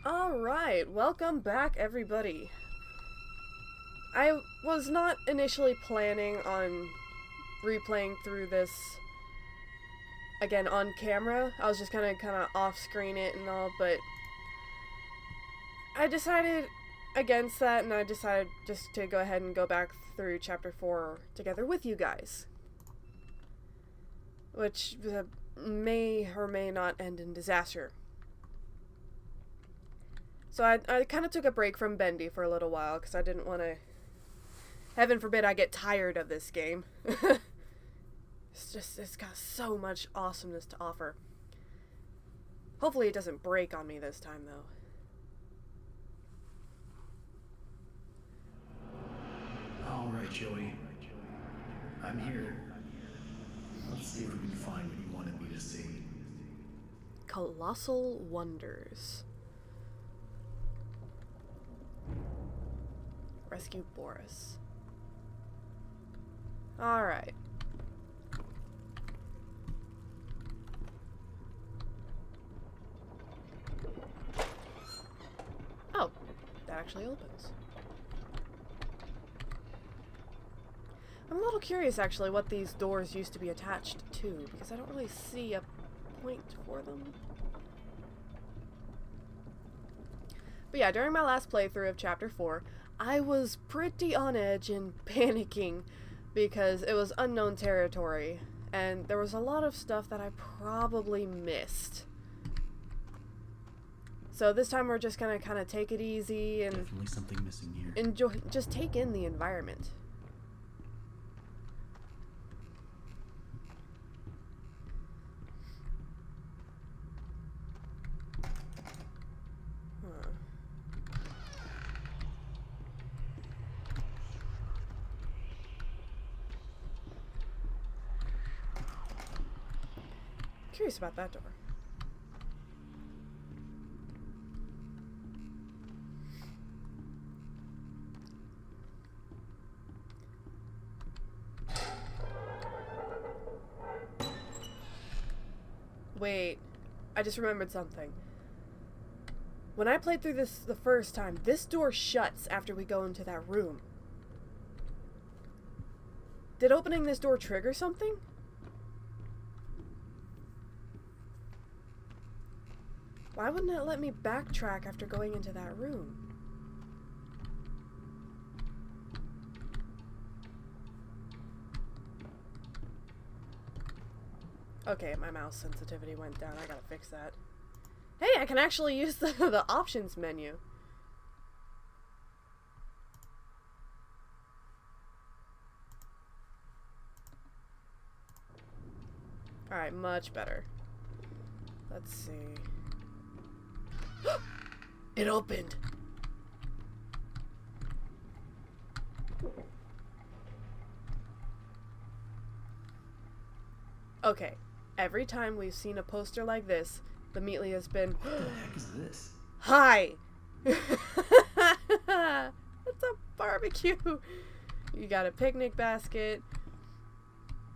Alright, welcome back everybody. I was not initially planning on replaying through this again on camera. I was just gonna kinda off-screen it and all, but I decided against that, and I decided just to go ahead and go back through chapter 4 together with you guys. Which may or may not end in disaster. So I kind of took a break from Bendy for a little while because I didn't want to... Heaven forbid I get tired of this game. It's got so much awesomeness to offer. Hopefully it doesn't break on me this time, though. Alright, Joey. I'm here. Let's see if we can find what you wanted me to see. Colossal Wonders. Rescue Boris. Alright. Oh, that actually opens. I'm a little curious, actually, what these doors used to be attached to, because I don't really see a point for them. But yeah, during my last playthrough of Chapter 4, I was pretty on edge and panicking because it was unknown territory, and there was a lot of stuff that I probably missed. So this time we're just gonna kind of take it easy and definitely something missing here. enjoy, just take in the environment. Curious about that door. Wait, I just remembered something. When I played through this the first time, this door shuts after we go into that room. Did opening this door trigger something? Why wouldn't it let me backtrack after going into that room? Okay, my mouse sensitivity went down. I gotta fix that. Hey, I can actually use the options menu. Alright, much better. Let's see. It opened! Okay, every time we've seen a poster like this, the immediately has been, What the heck is this? hi! It's a barbecue! You got a picnic basket.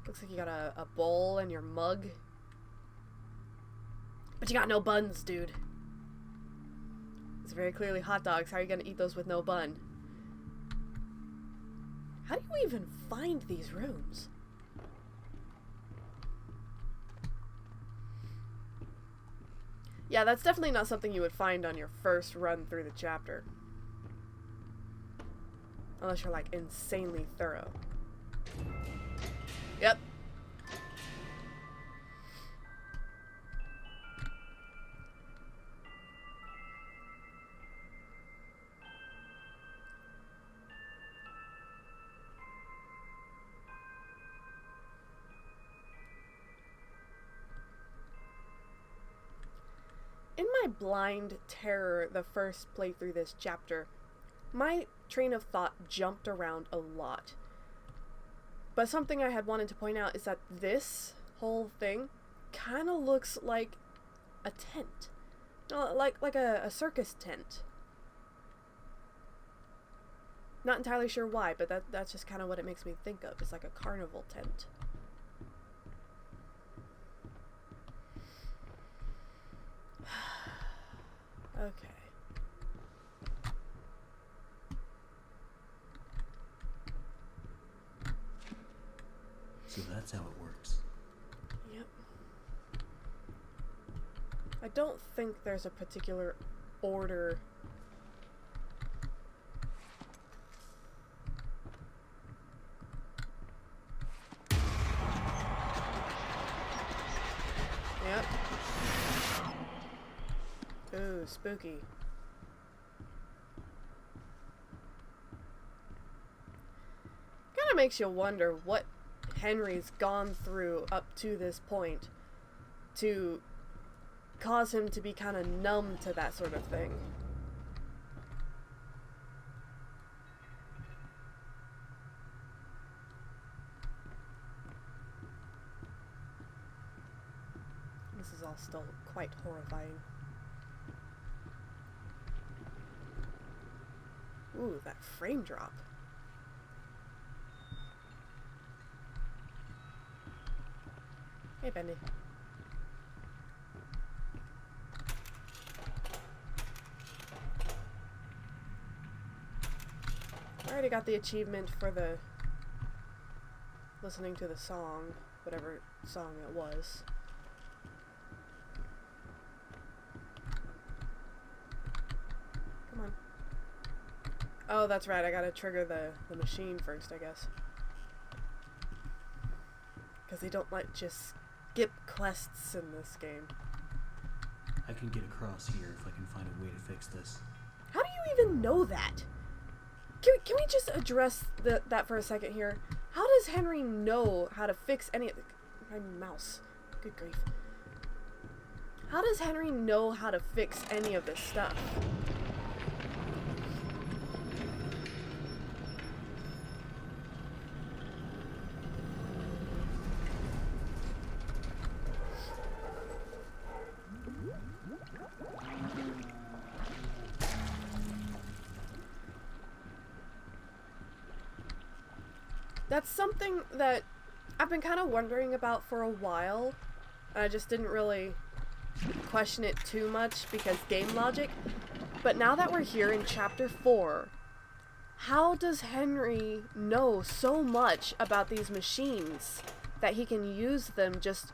Looks like you got a bowl and your mug. But you got no buns, dude. It's very clearly hot dogs. How are you gonna eat those with no bun? How do you even find these rooms? Yeah, that's definitely not something you would find on your first run through the chapter. Unless you're, like, insanely thorough. Yep. In my blind terror the first playthrough this chapter, my train of thought jumped around a lot. But something I had wanted to point out is that this whole thing kind of looks like a tent. Like a circus tent. Not entirely sure why, but that's just kind of what it makes me think of. It's like a carnival tent. Okay. That's how it works. Yep. I don't think there's a particular order. Yep. Ooh, spooky. Kinda makes you wonder what Henry's gone through up to this point to cause him to be kinda numb to that sort of thing. This is all still quite horrifying. Ooh, that frame drop. Hey, Bendy. I already got the achievement for the listening to the song, whatever song it was. Come on. Oh, that's right, I gotta trigger the machine first, I guess. Because they don't let just skip quests in this game. I can get across here if I can find a way to fix this. How do you even know that? Can we just address that for a second here? How does Henry know how to fix any of the... My mouse. Good grief. How does Henry know how to fix any of this stuff? That's something that I've been kind of wondering about for a while. I just didn't really question it too much because game logic. But now that we're here in Chapter 4, how does Henry know so much about these machines that he can use them just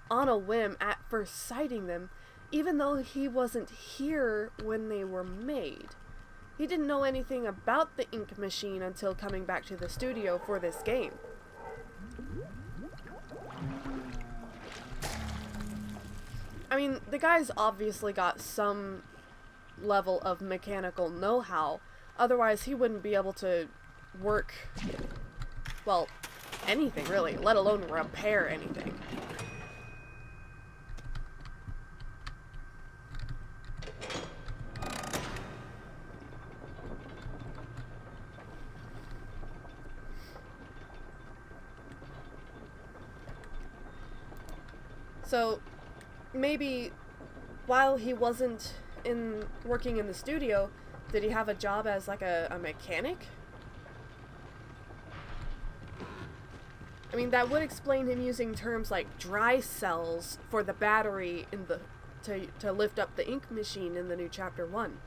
on a whim at first sighting them, even though he wasn't here when they were made? He didn't know anything about the ink machine until coming back to the studio for this game. I mean, the guy's obviously got some level of mechanical know-how, otherwise he wouldn't be able to work, well, anything really, let alone repair anything. So, maybe while he wasn't working in the studio, did he have a job as like a mechanic? I mean, that would explain him using terms like dry cells for the battery in the to lift up the ink machine in the new Chapter 1.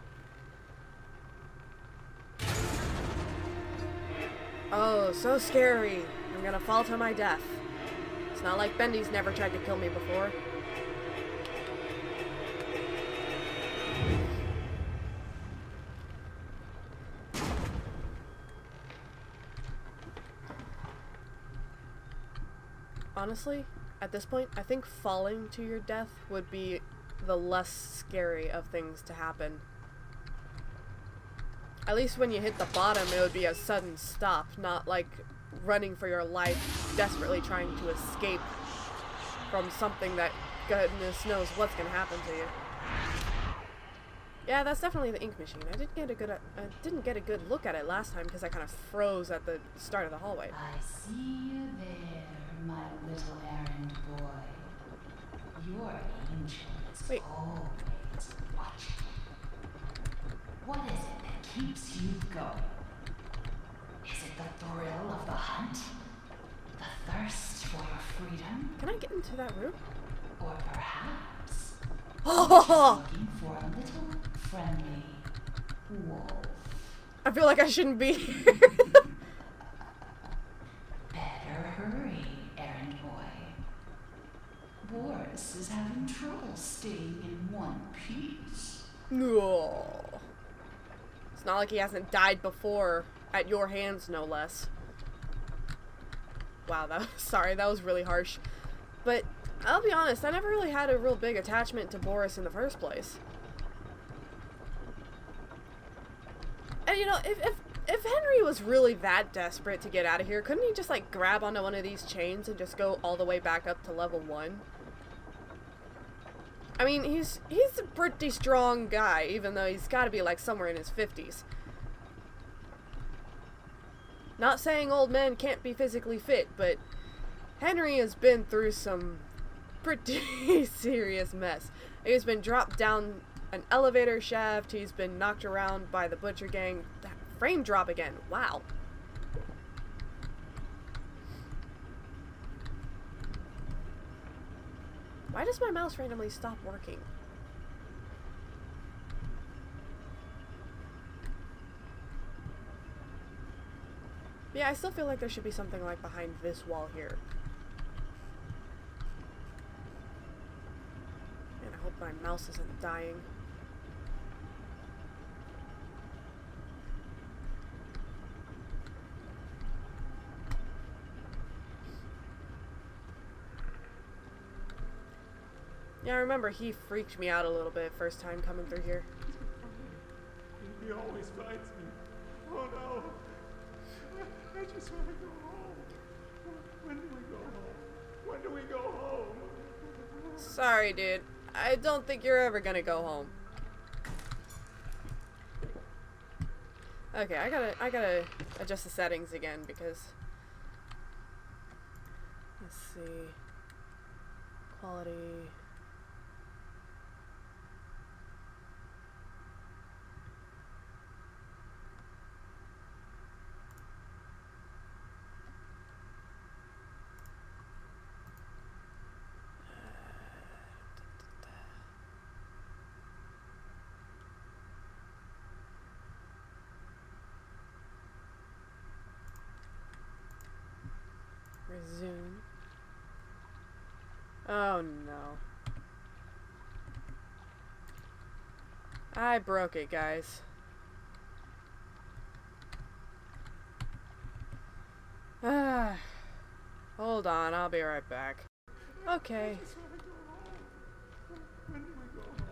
Oh, so scary. I'm gonna fall to my death. It's not like Bendy's never tried to kill me before. Honestly, at this point, I think falling to your death would be the less scary of things to happen. At least when you hit the bottom, it would be a sudden stop, not like running for your life, desperately trying to escape from something that goodness knows what's gonna happen to you. Yeah, that's definitely the ink machine. I didn't get a good look at it last time because I kind of froze at the start of the hallway. I see you there, my little errand boy. Your angel is always watching. What is it that keeps you going? Is it the thrill of the hunt? The thirst for your freedom? Can I get into that room? Or perhaps Oh! looking for a little friendly wolf? I feel like I shouldn't be here. Better hurry, errand Jeepers is having trouble staying in one piece. No. It's not like he hasn't died before, at your hands no less. Wow, sorry, that was really harsh. But I'll be honest, I never really had a real big attachment to Boris in the first place. And you know, if Henry was really that desperate to get out of here, couldn't he just like grab onto one of these chains and just go all the way back up to level 1? I mean, he's a pretty strong guy, even though he's got to be like somewhere in his 50s. Not saying old men can't be physically fit, but Henry has been through some pretty serious mess. He's been dropped down an elevator shaft, he's been knocked around by the butcher gang. That frame drop again, wow. Why does my mouse randomly stop working? Yeah, I still feel like there should be something like behind this wall here. And I hope my mouse isn't dying. Yeah, I remember he freaked me out a little bit first time coming through here. He always finds me. Oh no. I just want to go home. When do we go home? When do we go home? Sorry, dude. I don't think you're ever gonna go home. Okay, I gotta adjust the settings again because let's see. Quality. Resume. Oh no. I broke it, guys. Hold on, I'll be right back. Okay. When do we go home?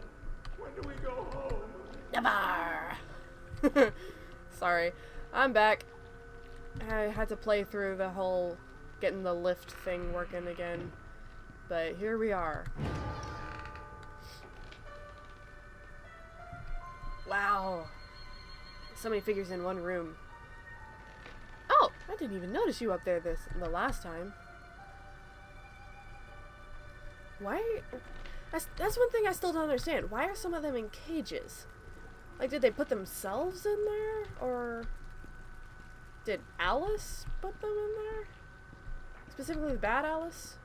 When do we go home? Never! Sorry. I'm back. I had to play through the whole getting the lift thing working again. But here we are. Wow. So many figures in one room. Oh! I didn't even notice you up there the last time. Why? That's one thing I still don't understand. Why are some of them in cages? Like, did they put themselves in there? Or did Alice put them in there? Specifically Bad Alice?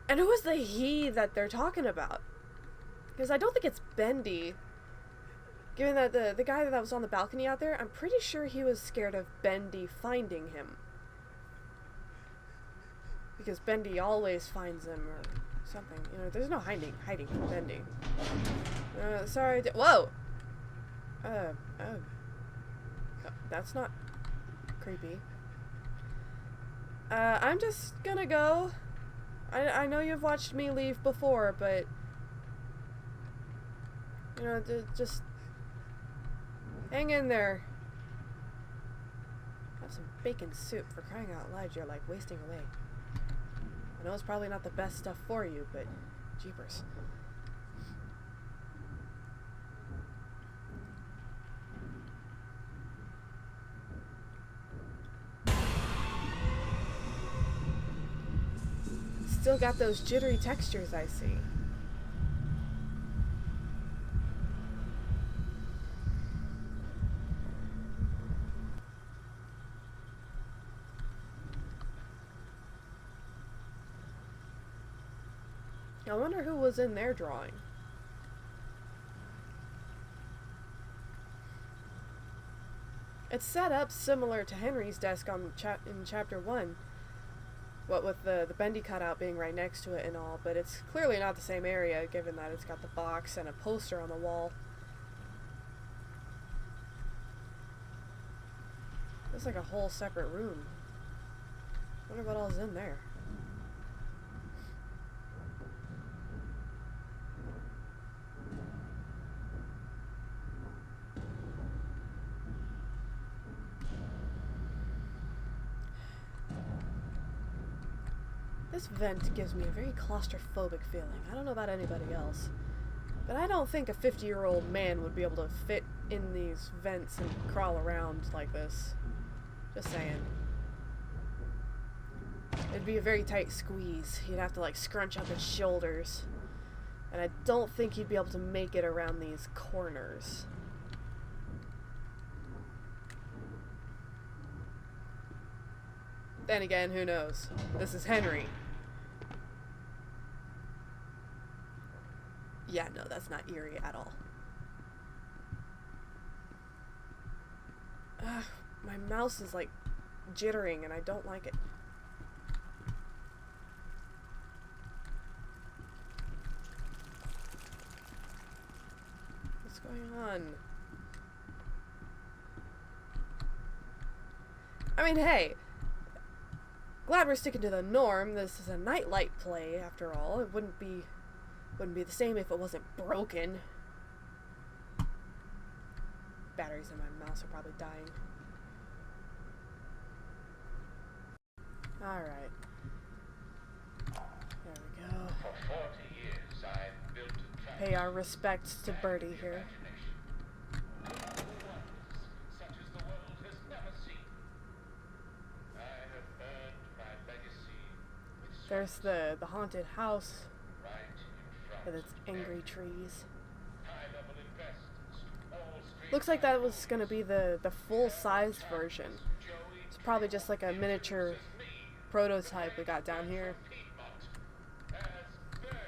And who is the he that they're talking about? Because I don't think it's Bendy. Given that the guy that was on the balcony out there, I'm pretty sure he was scared of Bendy finding him. Because Bendy always finds him or something. You know, there's no hiding from Bendy. Sorry. Whoa! Oh. That's not creepy. I'm just gonna go. I know you've watched me leave before, but you know, just hang in there. Have some bacon soup, for crying out loud. You're like wasting away. I know it's probably not the best stuff for you, but jeepers. Still got those jittery textures, I see. I wonder who was in their drawing. It's set up similar to Henry's desk in chapter 1. What with the Bendy cutout being right next to it and all, but it's clearly not the same area, given that it's got the box and a poster on the wall. It's like a whole separate room. Wonder what all's in there. This vent gives me a very claustrophobic feeling. I don't know about anybody else, but I don't think a 50-year-old man would be able to fit in these vents and crawl around like this. Just saying. It'd be a very tight squeeze. He'd have to like scrunch up his shoulders. And I don't think he'd be able to make it around these corners. Then again, who knows? This is Henry. Yeah, no, that's not eerie at all. Ugh, my mouse is like jittering and I don't like it. What's going on? I mean, hey, glad we're sticking to the norm. This is a nightlight play, after all. It wouldn't be the same if it wasn't broken. Batteries in my mouse are probably dying. Alright. There we go. For 40 years, I've built a Pay our respects to Birdie here. such as the world has never seen. I have earned my legacy with There's the haunted house right in front with its of angry trees. high-level investors, Wall Street Looks like that was gonna be the full-sized version. Joey It's probably just like a miniature me, prototype we got down here. Piedmont, as Bertie,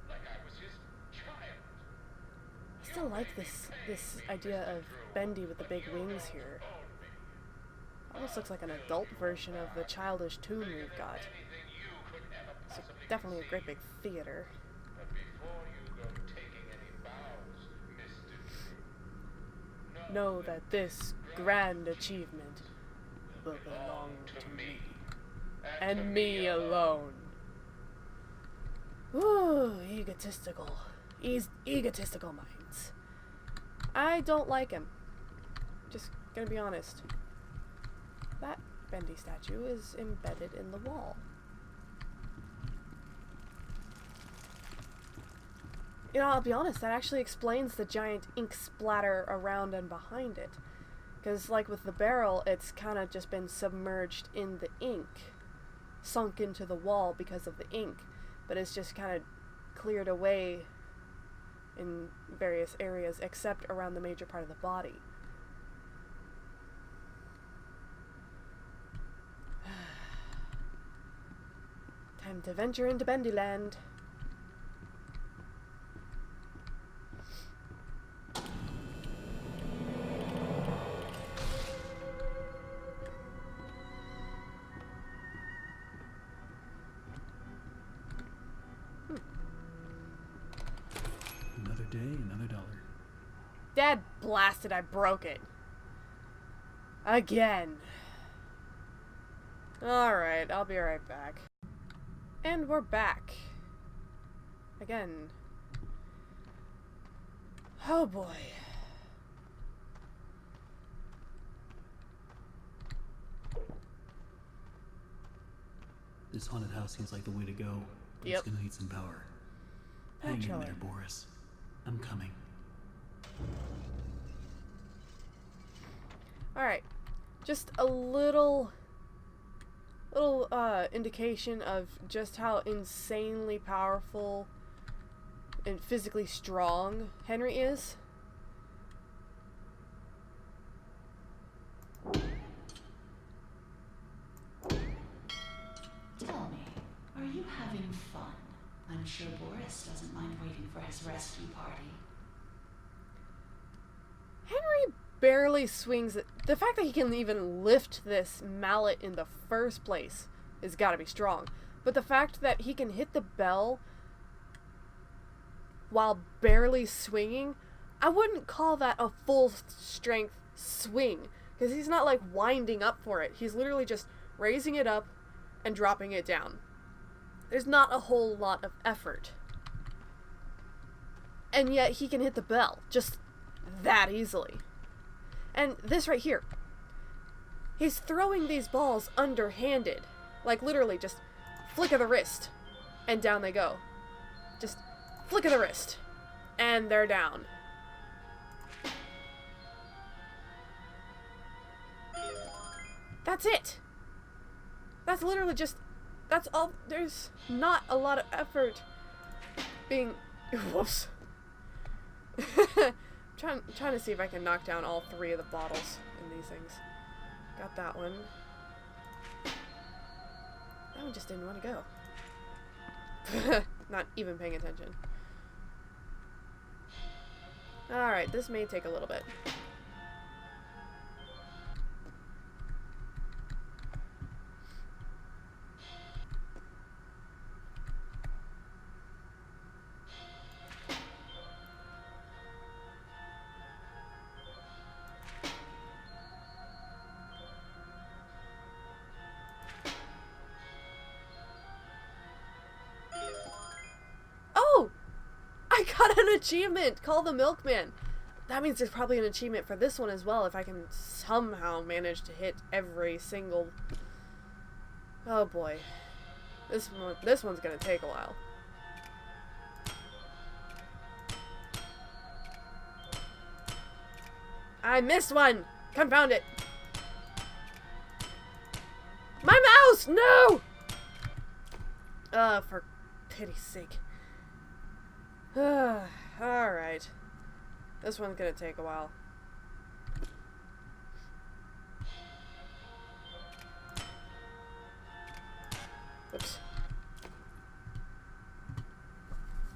like I was his child. I still like this idea of Bendy with the big wings here. Almost looks like an adult version of the childish tomb we've got. Anything you could ever It's possibly definitely a conceive. great big theater. But before you go taking any vows, Mr. Drew, Know that this grand achievement will belong to me. And me alone. Ooh, egotistical. Egotistical minds. I don't like him. Just gonna be honest. That Bendy statue is embedded in the wall. You know, I'll be honest, that actually explains the giant ink splatter around and behind it. Because, like with the barrel, it's kind of just been submerged in the ink. Sunk into the wall because of the ink. But it's just kind of cleared away in various areas, except around the major part of the body. Time to venture into Bendyland. Another day, another dollar. Dad blasted, I broke it. Again. Alright, I'll be right back. And we're back. Again. Oh boy. This haunted house seems like the way to go. But Yep. It's gonna need some power. Hang in Actually. there, Boris. I'm coming. Alright. Just a little indication of just how insanely powerful and physically strong Henry is. Tell me, are you having fun? I'm sure Boris doesn't mind waiting for his rescue party. Henry barely swings it. The fact that he can even lift this mallet in the first place has got to be strong. But the fact that he can hit the bell while barely swinging, I wouldn't call that a full strength swing, because he's not like winding up for it. He's literally just raising it up and dropping it down. There's not a whole lot of effort. And yet he can hit the bell just that easily. And this right here, he's throwing these balls underhanded. Like literally just flick of the wrist and down they go. Just flick of the wrist and they're down. That's it. That's literally just, that's all. There's not a lot of effort being, whoops. I'm trying to see if I can knock down all 3 of the bottles in these things. Got that one. That one just didn't want to go. Not even paying attention. Alright, this may take a little bit. Got an achievement! Call the milkman! That means there's probably an achievement for this one as well, if I can somehow manage to hit every single... Oh boy. This one's gonna take a while. I missed one! Confound it! My mouse! No! For pity's sake. Alright. This one's gonna take a while. Oops.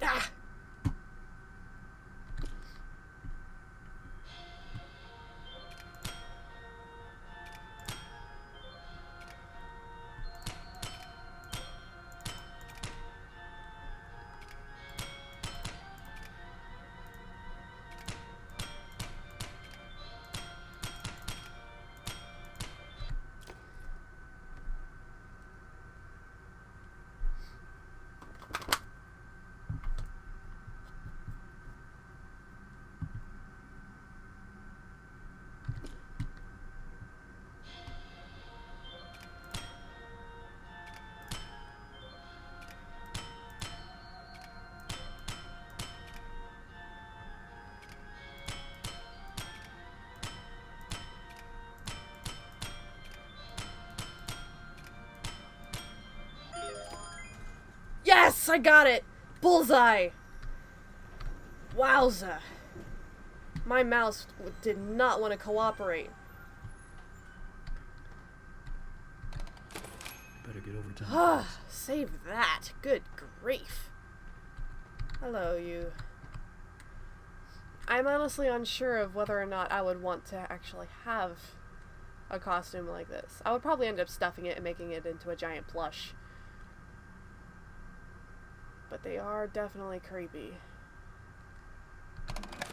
Ah! Yes, I got it! Bullseye! Wowza. My mouse did not want to cooperate. Better get over time. Ah, save that. Good grief. Hello, you. I'm honestly unsure of whether or not I would want to actually have a costume like this. I would probably end up stuffing it and making it into a giant plush. But they are definitely creepy.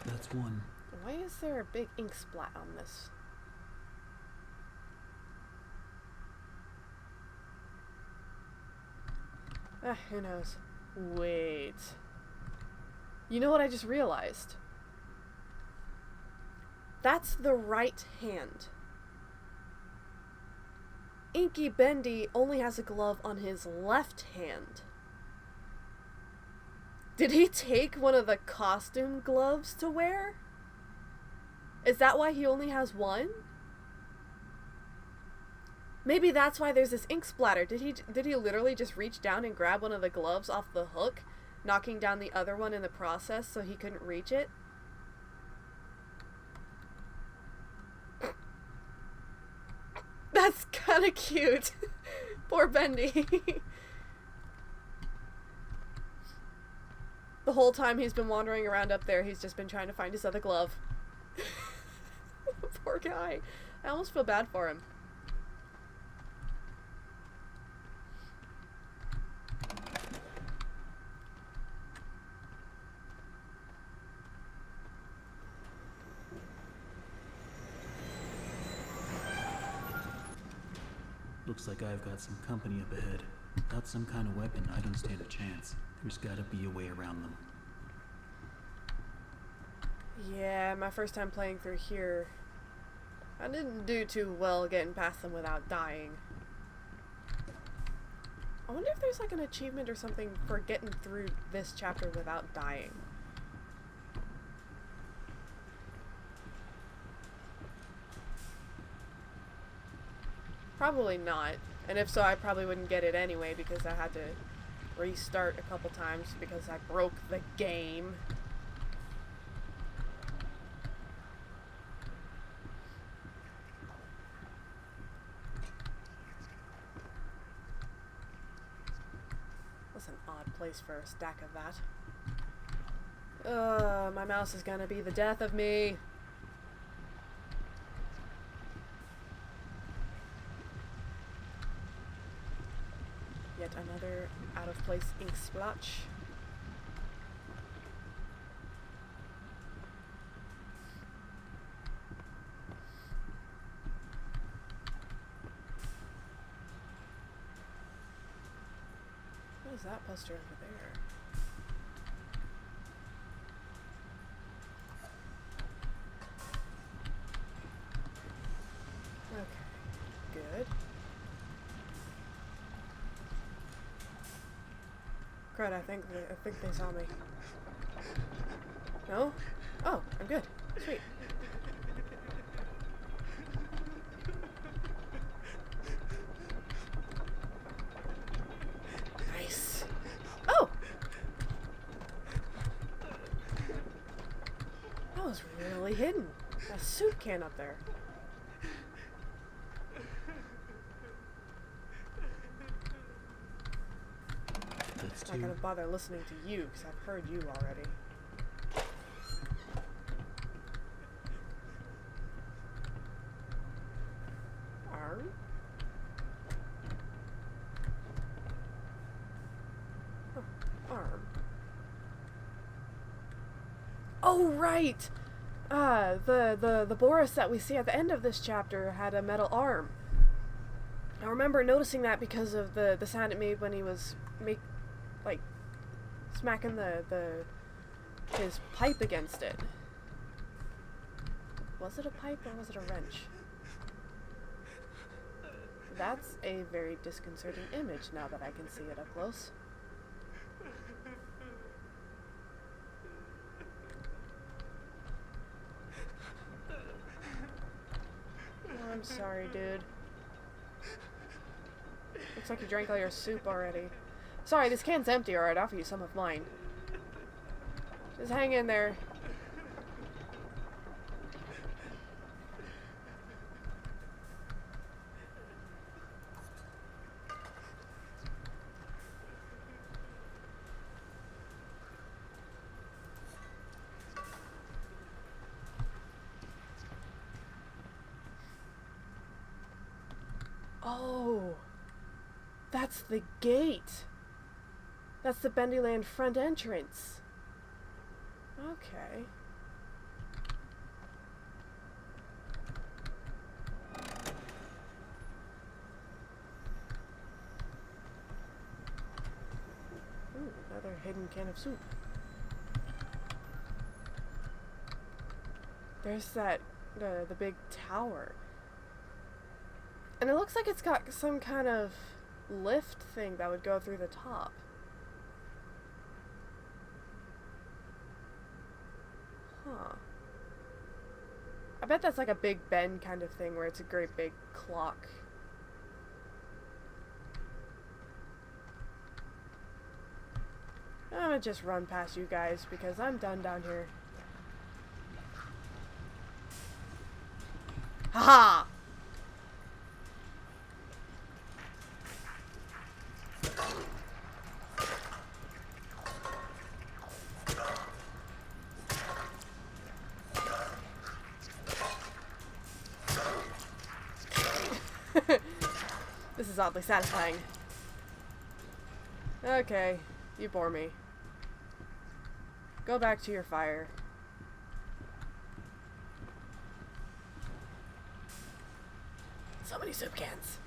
That's one. Why is there a big ink splat on this? Who knows? Wait. You know what I just realized? That's the right hand. Inky Bendy only has a glove on his left hand. Did he take one of the costume gloves to wear? Is that why he only has one? Maybe that's why there's this ink splatter. Did he literally just reach down and grab one of the gloves off the hook, knocking down the other one in the process so he couldn't reach it? That's kind of cute. Poor Bendy. The whole time he's been wandering around up there, he's just been trying to find his other glove. Poor guy. I almost feel bad for him. Looks like I've got some company up ahead. Without some kind of weapon, I don't stand a chance. There's gotta be a way around them. Yeah, my first time playing through here, I didn't do too well getting past them without dying. I wonder if there's like an achievement or something for getting through this chapter without dying. Probably not. And if so, I probably wouldn't get it anyway because I had to restart a couple times because I broke the game. That's an odd place for a stack of that. My mouse is gonna be the death of me. Yet another out-of-place ink splotch. What is that poster over there? Okay, good. Crud, I think they saw me. No? Oh, I'm good. Sweet. Nice. Oh! That was really hidden. A soup can up there. I'm not gonna bother listening to you because I've heard you already. Arm? Huh. Arm. Oh, right! The Boris that we see at the end of this chapter had a metal arm. I remember noticing that because of the sound it made when he was smacking his pipe against it. Was it a pipe or was it a wrench? That's a very disconcerting image now that I can see it up close. Oh, I'm sorry, dude. Looks like you drank all your soup already. Sorry, this can's empty or I'd offer you some of mine. Just hang in there. Oh, that's the gate. That's the Bendyland front entrance. Okay. Ooh, another hidden can of soup. There's the big tower. And it looks like it's got some kind of lift thing that would go through the top. Huh. I bet that's like a Big Ben kind of thing where it's a great big clock. I'm gonna just run past you guys because I'm done down here. Haha! This is oddly satisfying. Okay, you bore me. Go back to your fire. So many soup cans.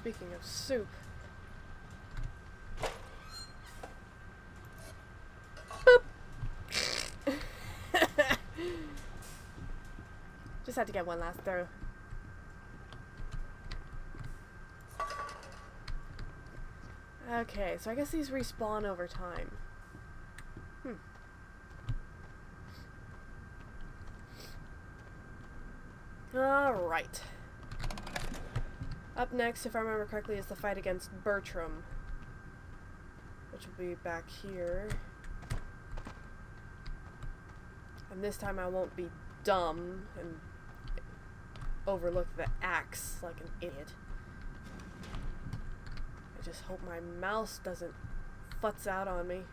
Speaking of soup. Boop! Just had to get one last throw. Okay, so I guess these respawn over time. Alright. Up next, if I remember correctly, is the fight against Bertram. Which will be back here. And this time I won't be dumb and overlook the axe like an idiot. I just hope my mouse doesn't futz out on me.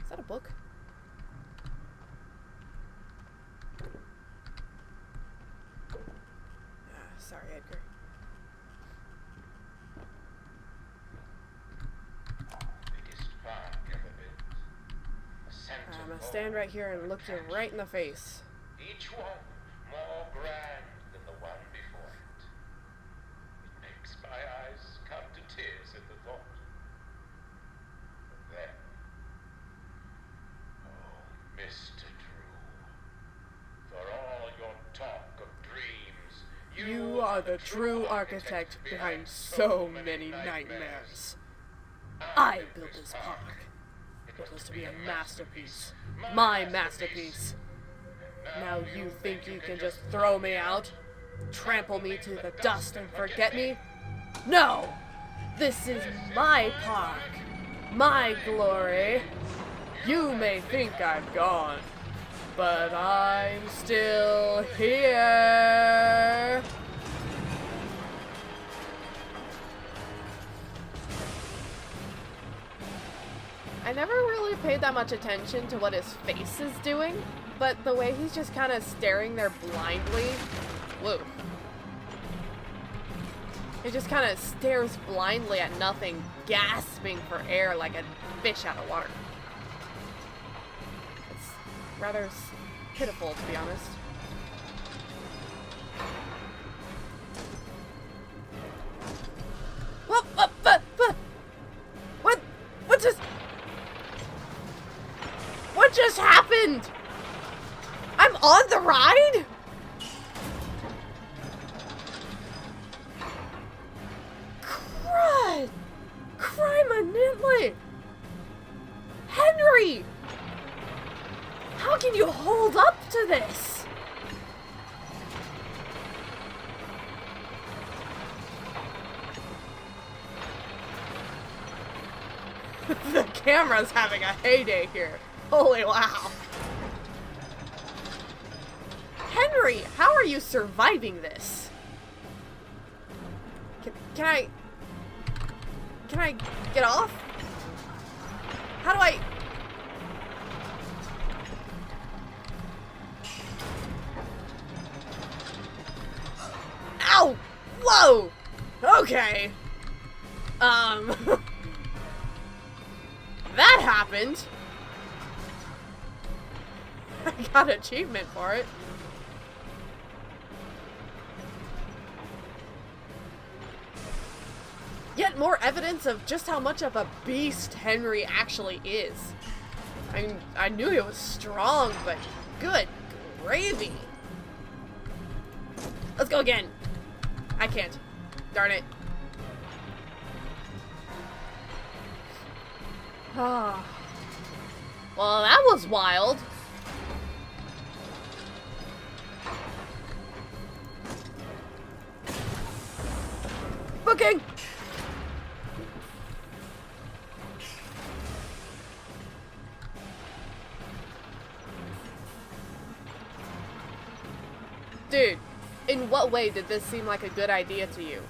Is that a book? Sorry, Edgar. I'm gonna stand right here and look you right in the face. Each one more grand than the one before it. It makes my eyes come to tears at the thought. But then, oh, Mr. Drew, for all your talk of dreams, You are the true architect behind so many nightmares. I built this park. It was to be a masterpiece. My masterpiece. Now you think you can just throw me out? Trample me to the dust and forget me? No! This is my park. My glory. You may think I've gone, but I'm still here. I never really paid that much attention to what his face is doing, but the way he's just kind of staring there blindly. Whoa. He just kind of stares blindly at nothing, gasping for air like a fish out of water. It's rather pitiful, to be honest. What just happened? I'm on the ride? Crud! Criminally! Henry! How can you hold up to this? The camera's having a heyday here. Holy wow. Henry, how are you surviving this? Can I get off? How do I... Ow! Whoa! Okay. That happened. I got an achievement for it. Yet more evidence of just how much of a beast Henry actually is. I mean, I knew he was strong, but good gravy. Let's go again. I can't. Darn it. Ah. Well, that was wild. Booking! Dude, in what way did this seem like a good idea to you?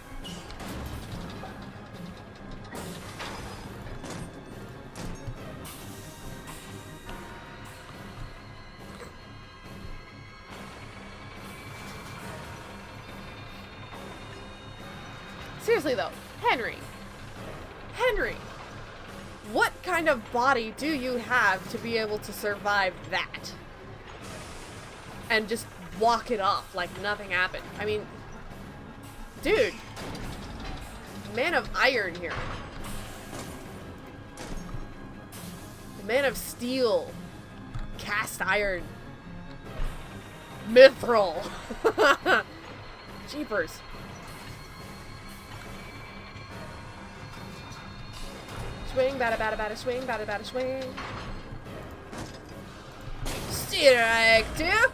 Seriously though, Henry, what kind of body do you have to be able to survive that? And just walk it off like nothing happened? I mean, dude, Man of Iron here. The Man of Steel. Cast Iron. Mithril. Jeepers. Swing, bada bada bada, swing, bada bada, swing. Strike two.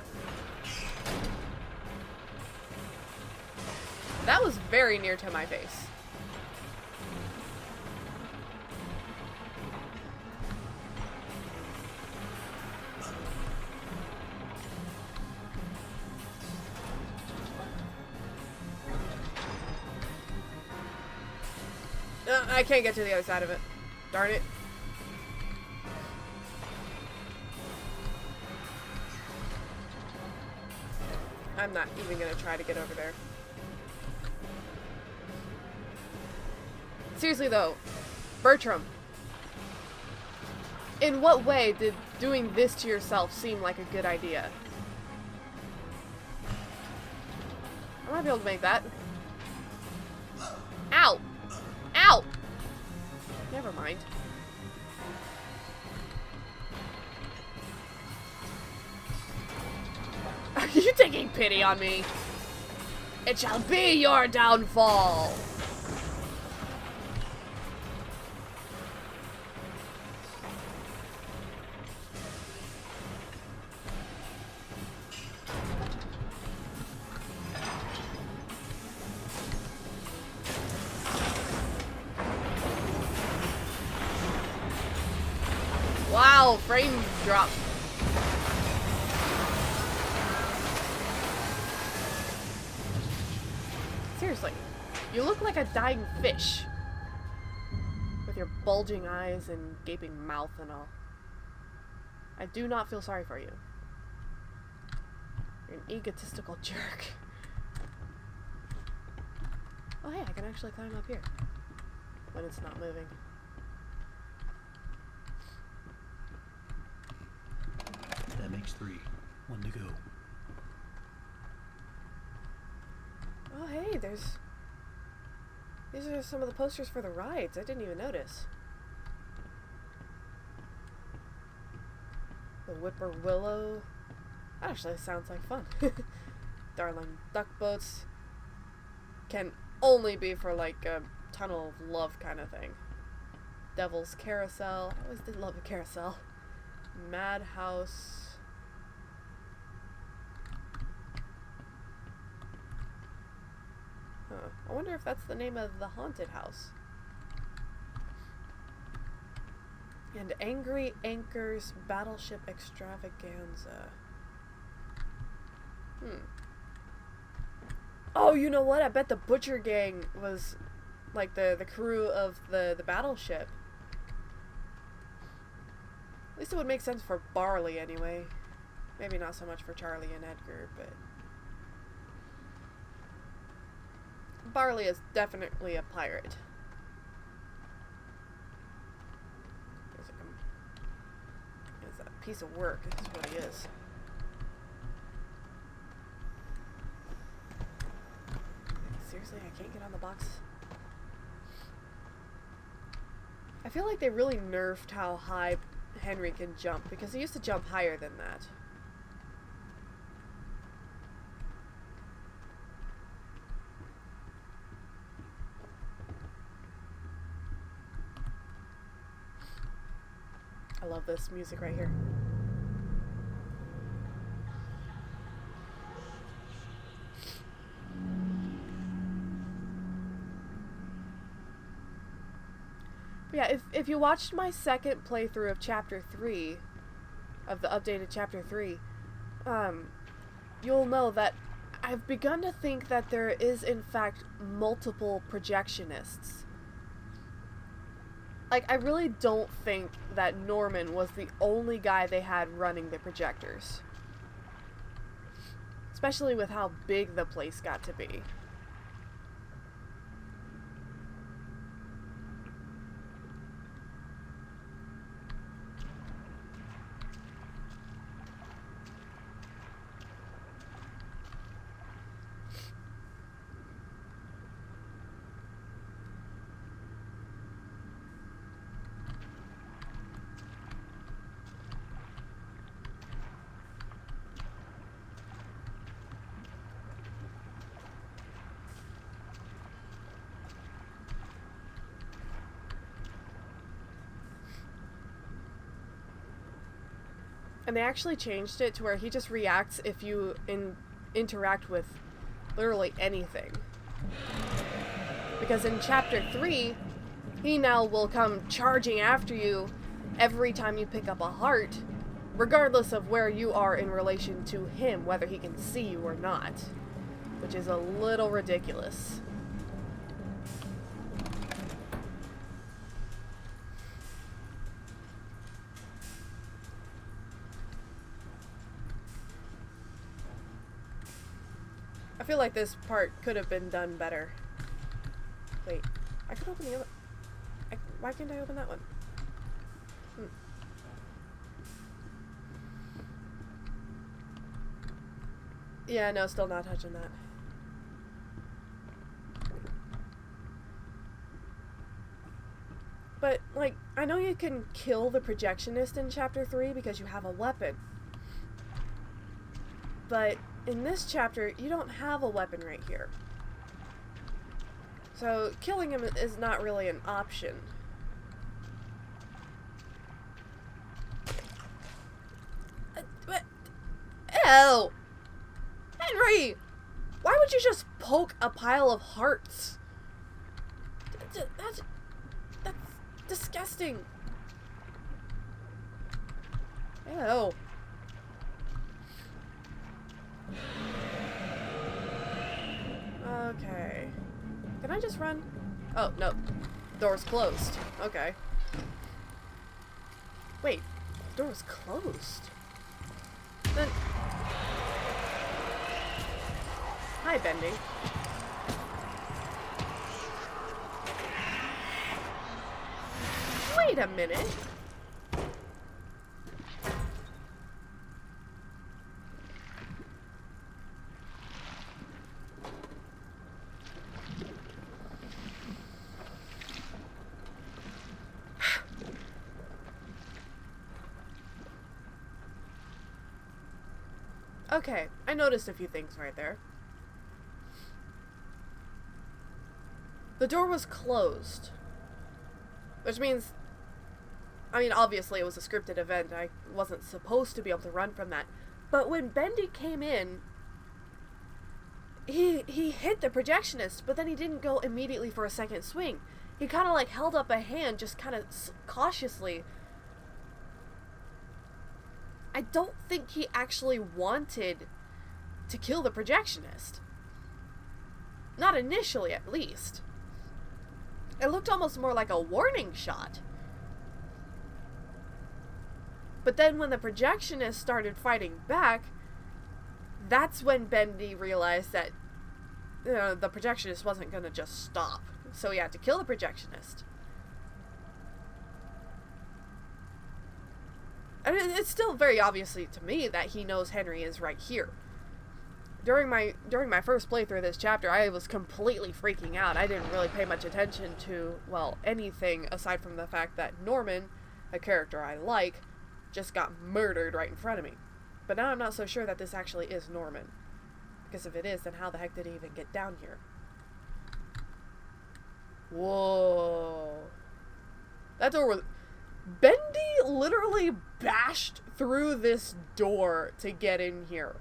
That was very near to my face. I can't get to the other side of it. Darn it. I'm not even gonna try to get over there. Seriously though, Bertram, in what way did doing this to yourself seem like a good idea? I might be able to make that. Ow! Ow! Never mind. Are you taking pity on me? It shall be your downfall! Wow, frame drop. Seriously, you look like a dying fish. With your bulging eyes and gaping mouth and all. I do not feel sorry for you. You're an egotistical jerk. Oh hey, I can actually climb up here. When it's not moving. That makes 3. 1 to go. Oh hey, these are some of the posters for the rides. I didn't even notice. The Whippoorwillow. That actually sounds like fun. Darling Duck Boats. Can only be for like a Tunnel of Love kind of thing. Devil's Carousel. I always did love a carousel. Madhouse. Huh. I wonder if that's the name of the haunted house. And Angry Anchor's Battleship Extravaganza. Oh, you know what? I bet the Butcher Gang was like the crew of the battleship. At least it would make sense for Barley anyway. Maybe not so much for Charlie and Edgar, but Barley is definitely a pirate. It's a piece of work, is what he is. Seriously, I can't get on the box? I feel like they really nerfed how high Henry can jump, because he used to jump higher than that. I love this music right here. But yeah, if you watched my second playthrough of Chapter 3, of the updated Chapter 3, you'll know that I've begun to think that there is, in fact, multiple projectionists. Like, I really don't think that Norman was the only guy they had running the projectors. Especially with how big the place got to be. And they actually changed it to where he just reacts if you interact with literally anything. Because in Chapter 3, he now will come charging after you every time you pick up a heart, regardless of where you are in relation to him, whether he can see you or not. Which is a little ridiculous. I feel like this part could have been done better. Wait, I could open the other... why can't I open that one? Yeah, no, still not touching that. But, like, I know you can kill the projectionist in Chapter 3 because you have a weapon. But in this chapter, you don't have a weapon right here. So, killing him is not really an option. Ew! Henry! Why would you just poke a pile of hearts? That's disgusting. Ew. Okay. Can I just run? Oh, no. Door's closed. Okay. Wait. Door's closed? Then... Hi, Bendy. Wait a minute. Okay, I noticed a few things right there. The door was closed. Which means, I mean, obviously it was a scripted event. I wasn't supposed to be able to run from that. But when Bendy came in, he hit the projectionist, but then he didn't go immediately for a second swing. He kind of like held up a hand, just kind of cautiously. I don't think he actually wanted to kill the projectionist. Not initially, at least. It looked almost more like a warning shot. But then when the projectionist started fighting back, that's when Bendy realized that the projectionist wasn't going to just stop. So he had to kill the projectionist. And it's still very obviously to me that he knows Henry is right here. During my first playthrough of this chapter, I was completely freaking out. I didn't really pay much attention to, well, anything aside from the fact that Norman, a character I like, just got murdered right in front of me. But now I'm not so sure that this actually is Norman. Because if it is, then how the heck did he even get down here? Whoa. That door was... Bendy literally bashed through this door to get in here.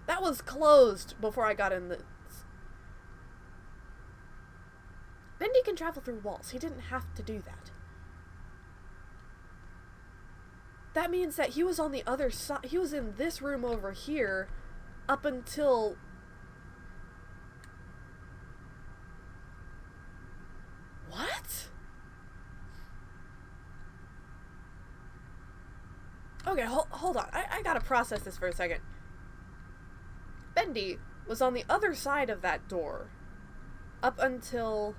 That was closed before I got in this. Bendy can travel through walls. He didn't have to do that. That means that he was on the other side. He was in this room over here up until... What? Okay, hold on. I gotta process this for a second. Bendy was on the other side of that door up until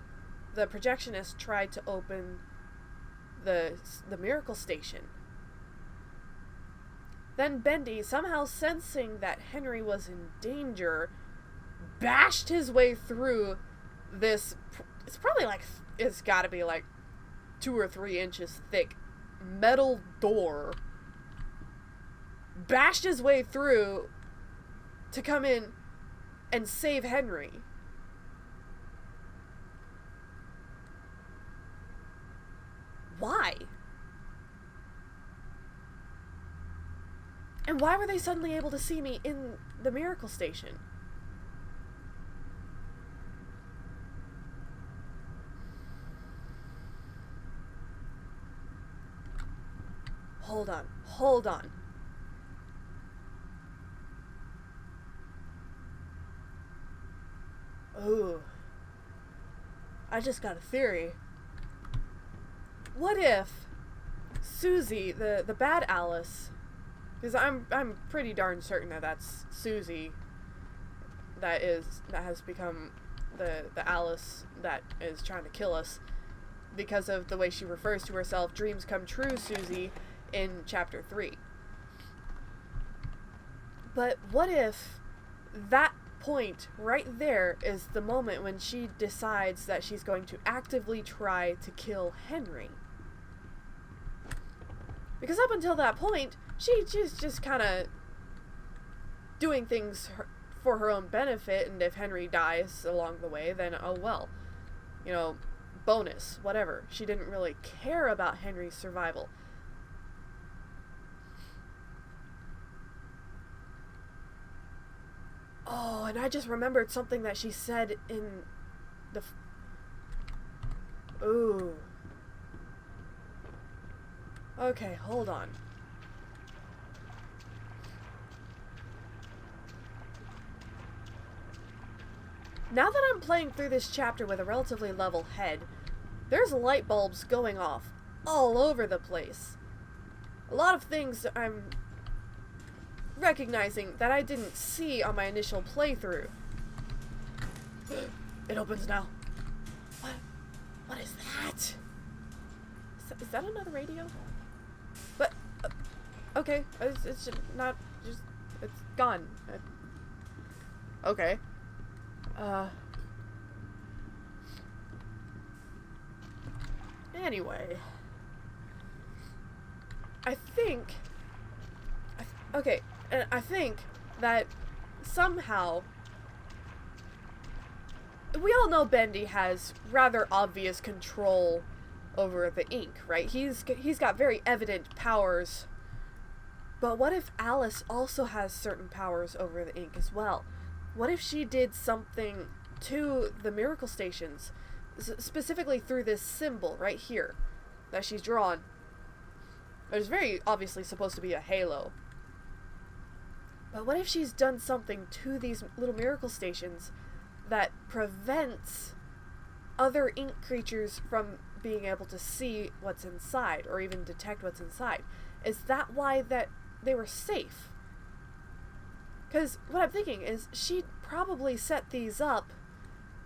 the projectionist tried to open the miracle station. Then Bendy, somehow sensing that Henry was in danger, bashed his way through this... It's probably like... It's gotta be like 2 or 3 inches thick metal door. Bashed his way through to come in and save Henry. Why? And why were they suddenly able to see me in the Miracle Station? Hold on. Hold on. Ooh. I just got a theory. What if Susie, the bad Alice, because I'm pretty darn certain that that's Susie that has become the Alice that is trying to kill us because of the way she refers to herself, dreams come true Susie, in chapter 3. But what if that point right there is the moment when she decides that she's going to actively try to kill Henry? Because up until that point, she's just kind of doing things for her own benefit, and if Henry dies along the way, then oh well. You know, bonus, whatever. She didn't really care about Henry's survival. Oh, and I just remembered something that she said in the... Ooh. Okay, hold on. Now that I'm playing through this chapter with a relatively level head, there's light bulbs going off all over the place. A lot of things I'm recognizing that I didn't see on my initial playthrough. It opens now. What is that? Is that another radio? But okay, it's just not just it's gone. Okay. Anyway, I think that somehow we all know Bendy has rather obvious control over the ink, right? He's got very evident powers. But what if Alice also has certain powers over the ink as well? What if she did something to the Miracle Stations, specifically through this symbol right here that she's drawn? There's very obviously supposed to be a halo. But what if she's done something to these little Miracle Stations that prevents other ink creatures from being able to see what's inside or even detect what's inside? Is that why that they were safe? Because what I'm thinking is she probably set these up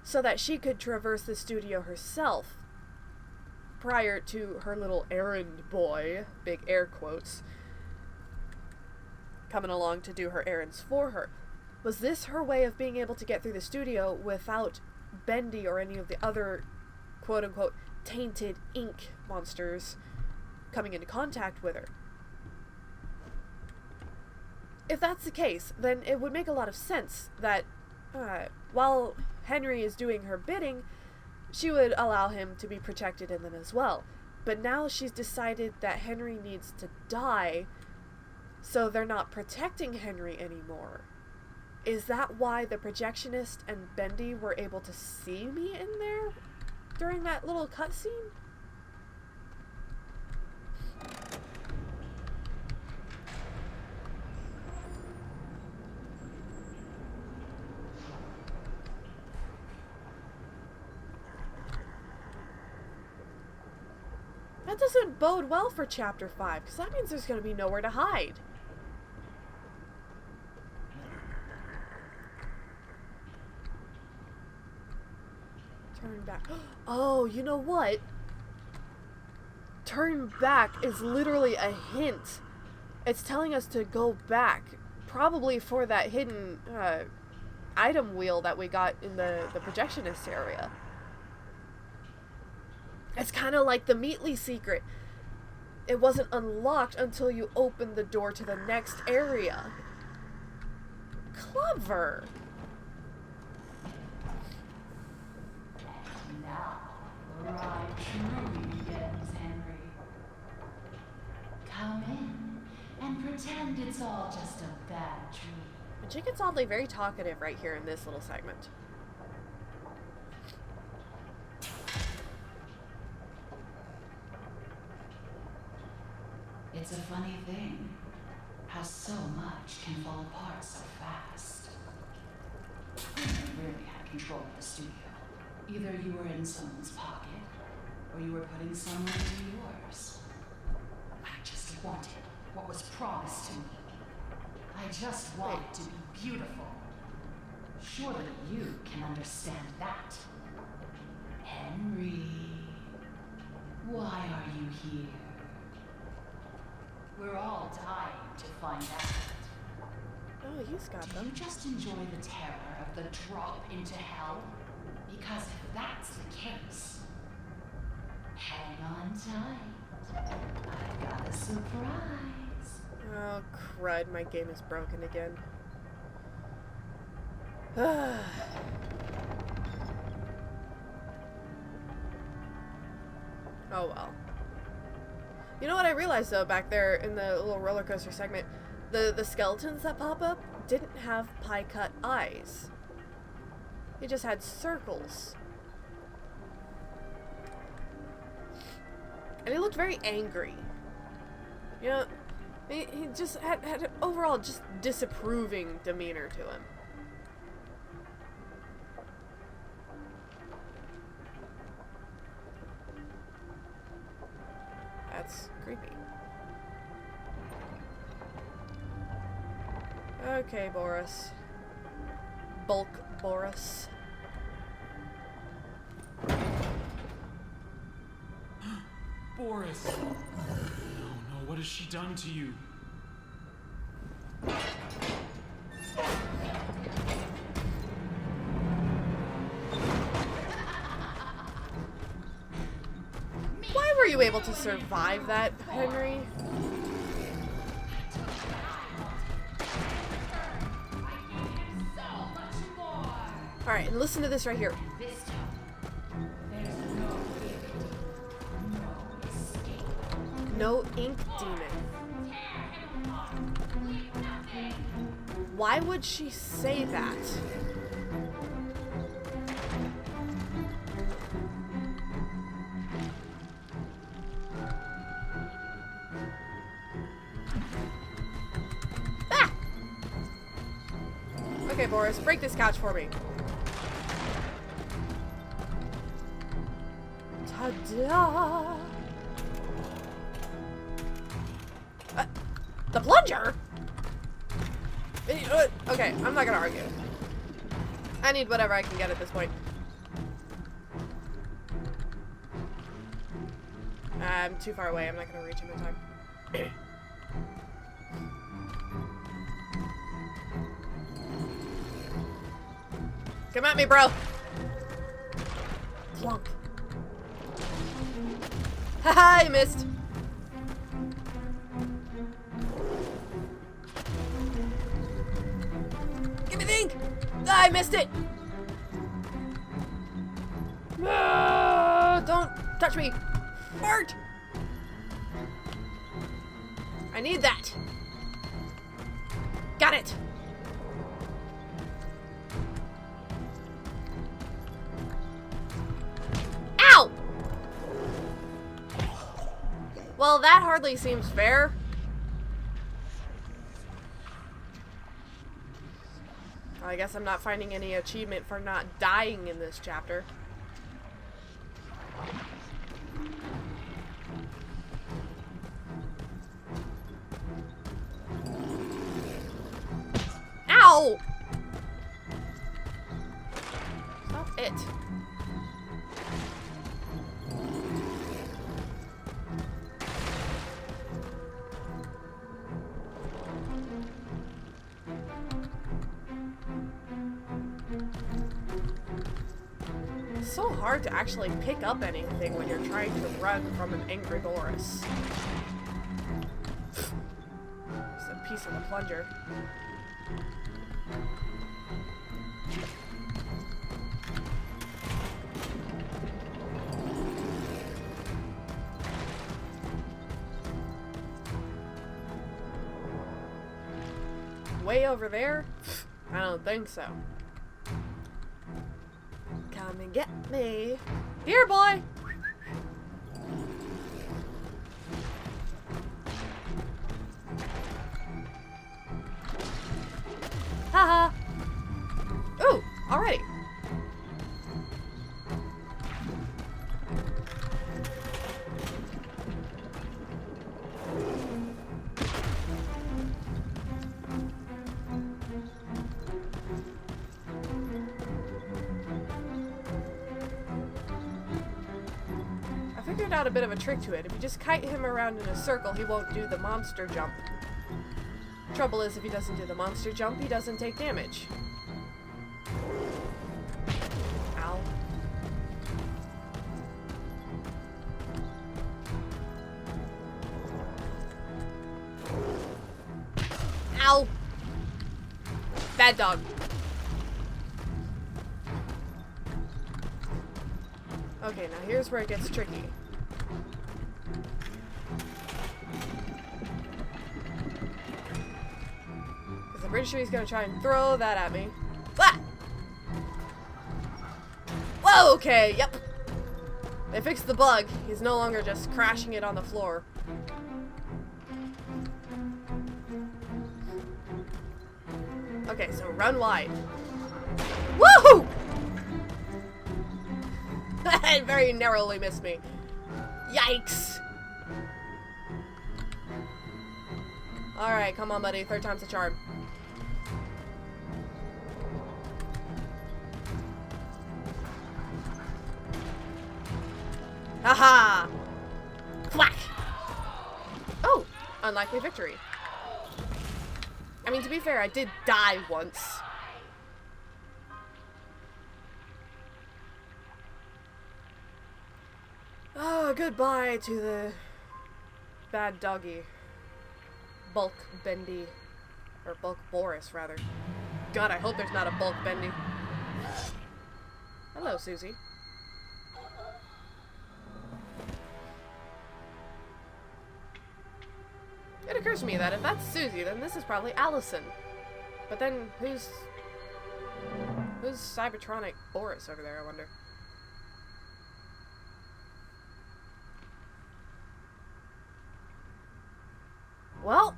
so that she could traverse the studio herself prior to her little errand boy, big air quotes, coming along to do her errands for her. Was this her way of being able to get through the studio without Bendy or any of the other quote-unquote tainted ink monsters coming into contact with her? If that's the case, then it would make a lot of sense that while Henry is doing her bidding, she would allow him to be protected in them as well. But now she's decided that Henry needs to die, so they're not protecting Henry anymore. Is that why the projectionist and Bendy were able to see me in there during that little cutscene? That doesn't bode well for Chapter 5, because that means there's going to be nowhere to hide. Turn back. Oh, you know what? Turn back is literally a hint. It's telling us to go back, probably for that hidden item wheel that we got in the projectionist area. It's kind of like the Meatly secret. It wasn't unlocked until you opened the door to the next area. Clever. Now, the ride truly begins, Henry. Come in and and pretend it's all just a bad dream. And she gets oddly very talkative right here in this little segment. It's a funny thing, how so much can fall apart so fast. You really had control of the studio. Either you were in someone's pocket, or you were putting someone into yours. I just wanted what was promised to me. I just wanted to be beautiful. Surely you can understand that. Henry, why are you here? We're all dying to find out. Oh, he's got Do them. you just enjoy the terror of the drop into hell? Because if that's the case, hang on tight. I've got a surprise. Oh, crud. My game is broken again. Oh, well. You know what I realized, though, back there in the little roller coaster segment? The skeletons that pop up didn't have pie-cut eyes. They just had circles. And he looked very angry. You know, he just had an overall just disapproving demeanor to him. That's creepy. Okay, Boris. Bulk Boris. Boris! Oh no, what has she done to you? Why were you able to survive that, Henry? Alright, and listen to this right here. This time, there's no gift, no escape. No ink demon. Why would she say that? Ah! Okay, Boris, break this couch for me. Ta-da! The plunger? Okay, I'm not gonna argue. I need whatever I can get at this point. I'm too far away. I'm not gonna reach him in time. Come at me, bro. Plunk. Haha, I missed. Give me the ink. Ah, I missed it. Don't touch me. Fart. I need that. Got it. Ow! Well, that hardly seems fair. I guess I'm not finding any achievement for not dying in this chapter. Ow! Stop it. It's so hard to actually pick up anything when you're trying to run from an angry Boris. Just a piece of the plunger. way over there? I don't think so. Come and get me. Here, boy! Haha! Ooh, alrighty. I figured out a bit of a trick to it. If you just kite him around in a circle, he won't do the monster jump. Trouble is, if he doesn't do the monster jump, he doesn't take damage. Ow. Ow! Bad dog. Okay, now here's where it gets tricky. Because I'm pretty sure he's gonna try and throw that at me. Ah! Whoa, okay, yep. They fixed the bug. He's no longer just crashing it on the floor. Okay, so run wide. Woohoo! It very narrowly missed me. Yikes! Alright, come on, buddy. Third time's a charm. Haha! Whack! Oh! Unlikely victory. I mean, to be fair, I did die once. Oh, goodbye to the bad doggy. Bulk Bendy. Or Bulk Boris, rather. God, I hope there's not a Bulk Bendy. Hello, Susie. It occurs to me that if that's Susie, then this is probably Allison. But then, who's Cybertronic Boris over there, I wonder? Well,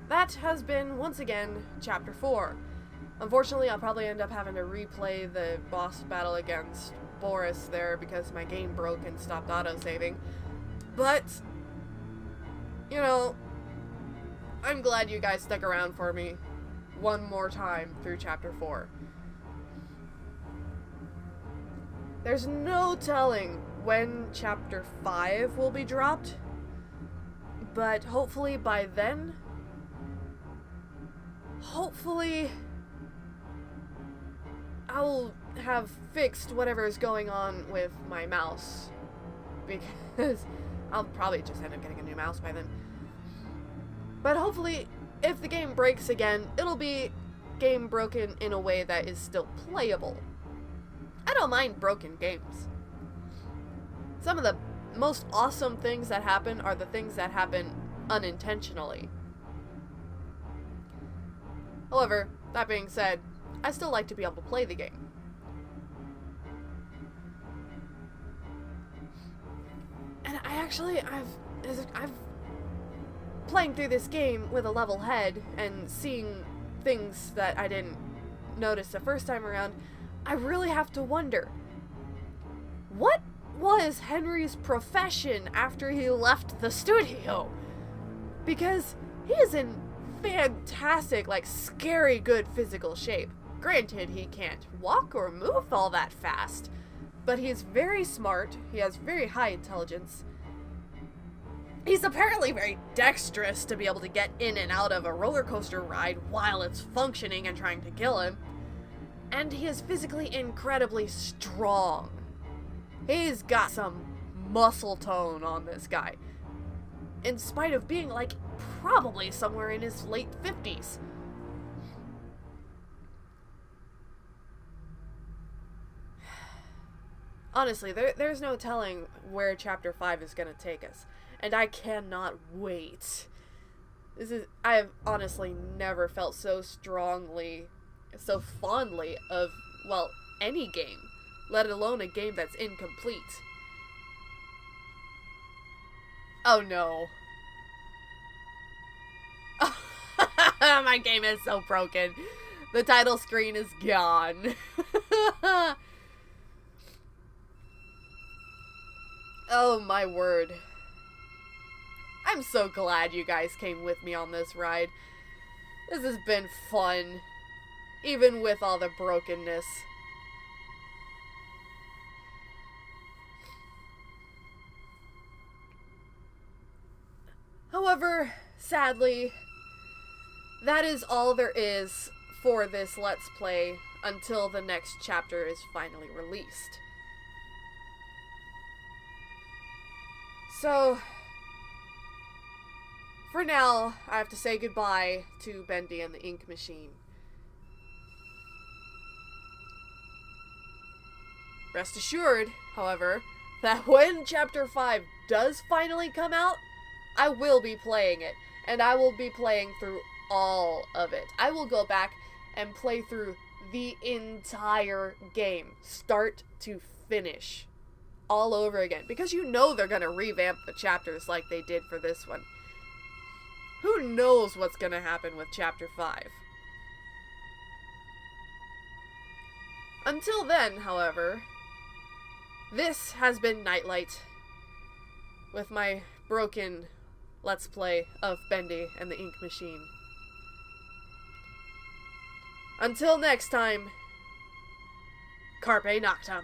that has been, once again, Chapter 4. Unfortunately, I'll probably end up having to replay the boss battle against Boris there because my game broke and stopped auto-saving. But, you know, I'm glad you guys stuck around for me one more time through Chapter 4. There's no telling when Chapter 5 will be dropped, but hopefully by then, hopefully I'll have fixed whatever is going on with my mouse, because I'll probably just end up getting a new mouse by then. But hopefully, if the game breaks again, it'll be game broken in a way that is still playable. I don't mind broken games. Some of the most awesome things that happen are the things that happen unintentionally. However, that being said, I still like to be able to play the game. And I've playing through this game with a level head and seeing things that I didn't notice the first time around, I really have to wonder, what was Henry's profession after he left the studio? Because he is in fantastic, like, scary good physical shape. Granted, he can't walk or move all that fast, but he's very smart, he has very high intelligence. He's apparently very dexterous to be able to get in and out of a roller coaster ride while it's functioning and trying to kill him. And he is physically incredibly strong. He's got some muscle tone on this guy, in spite of being, like, probably somewhere in his late 50s. Honestly, there's no telling where Chapter 5 is going to take us, and I cannot wait I have honestly never felt so strongly, so fondly of, well, any game, let alone a game that's incomplete. Oh no. My game is so broken. The title screen is gone. Oh my word. I'm so glad you guys came with me on this ride. This has been fun, even with all the brokenness. However, sadly, that is all there is for this Let's Play until the next chapter is finally released. So, for now, I have to say goodbye to Bendy and the Ink Machine. Rest assured, however, that when Chapter 5 does finally come out, I will be playing it, and I will be playing through all of it. I will go back and play through the entire game, start to finish, all over again, because you know they're gonna revamp the chapters like they did for this one. Who knows what's gonna happen with Chapter 5? Until then, however, this has been Nightlight with my broken Let's Play of Bendy and the Ink Machine. Until next time, Carpe Noctem.